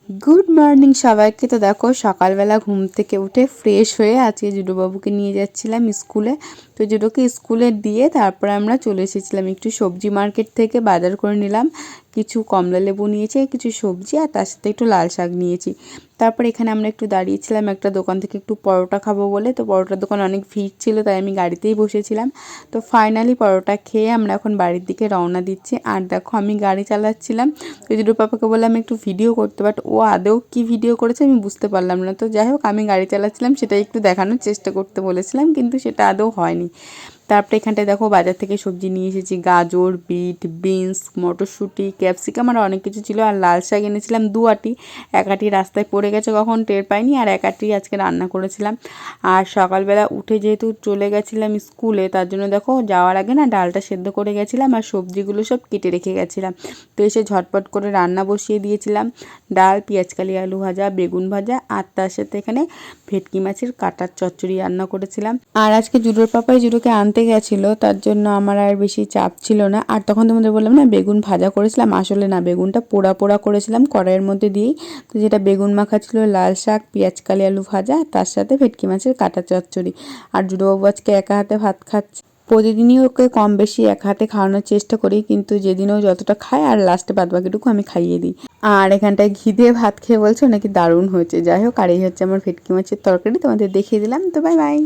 Good morning সবাইকে। তো দেখো সকালবেলা ঘুম থেকে উঠে ফ্রেশ হয়ে আজকে জুডোবাবুকে নিয়ে যাচ্ছিলাম স্কুলে। তো জুডোকে স্কুলে দিয়ে তারপরে আমরা চলে এসেছিলাম একটু সবজি মার্কেট থেকে বাজার করে নিলাম। কিছু কমলা লেবু নিয়েছি, কিছু সবজি, আর তার সাথে একটু লাল শাক নিয়েছি। তারপর এখানে আমরা একটু দাঁড়িয়েছিলাম একটা দোকান থেকে একটু পরোটা খাবো বলে। তো পরোটার দোকান অনেক ভিড় ছিল, তাই আমি গাড়িতেই বসেছিলাম। তো ফাইনালি পরোটা খেয়ে আমরা এখন বাড়ির দিকে রওনা দিচ্ছি। আর দেখো আমি গাড়ি চালাচ্ছিলাম, তো জুডো পাপাকে বললাম একটু ভিডিও করতে, বাট ও আদৌ কি ভিডিও করেছে আমি বুঝতে পারলাম না। তো যাই হোক, আমি গাড়ি চালাচ্ছিলাম সেটাই একটু দেখানোর চেষ্টা করতে বলেছিলাম, কিন্তু সেটা আদৌ হয়নি। তারপরে এখানটায় দেখো বাজার থেকে সবজি নিয়ে এসেছি, গাজর, বিট, বিনস, মটরশুঁটি, ক্যাপসিকাম আর অনেক কিছু ছিল। আর লাল শাক এনেছিলাম 2 আঁটি। 1 আঁটি রাস্তায় পড়ে গেছে কখন টের পাইনি, আর 1 আঁটি আজকে রান্না করেছিলাম। আর সকালবেলা উঠে যেহেতু চলে গেছিলাম স্কুলে, তার জন্য দেখো যাওয়ার আগে না ডালটা সেদ্ধ করে গেছিলাম আর সবজিগুলো সব কেটে রেখে গেছিলাম। তো এসে ঝটপট করে রান্না বসিয়ে দিয়েছিলাম। ডাল, পেঁয়াজকালি আলু ভাজা, বেগুন ভাজা, আর তার সাথে এখানে ভেটকি মাছের কাটার চচ্চড়ি রান্না করেছিলাম। আর আজকে জুডোর পাপাই জুডোকে আনতে গেছিলো, তার জন্য আমার আর বেশি চাপ ছিল না। আর তখন তোমাদের বললাম না বেগুন ভাজা করেছিলাম, আসলে না, বেগুনটা পোড়া পোড়া করেছিলাম কড়াইয়ের মধ্যে দিয়েই। তো যেটা বেগুন মাখা ছিল লাল শাক, পেঁয়াজকালি আলু ভাজা, তার সাথে ভেটকি মাছের কাটা চচ্চড়ি। আর জুডোবাবু আজকে একা হাতে ভাত খাচ্ছে। প্রতিদিনই ওকে কম বেশি এক হাতে খাওয়ানোর চেষ্টা করি, কিন্তু যেদিন ও যতটা খায় আর লাস্টে বাদবাকিটুকু আমি খাইয়ে দিই। আর এখানটায় ঘি দিয়ে ভাত খেয়ে বলছো নাকি দারুণ হয়েছে। যাই হোক, আর এই হচ্ছে আমার ভেটকি মাছের তরকারি, তোমাদের দেখিয়ে দিলাম। তো বাই বাই।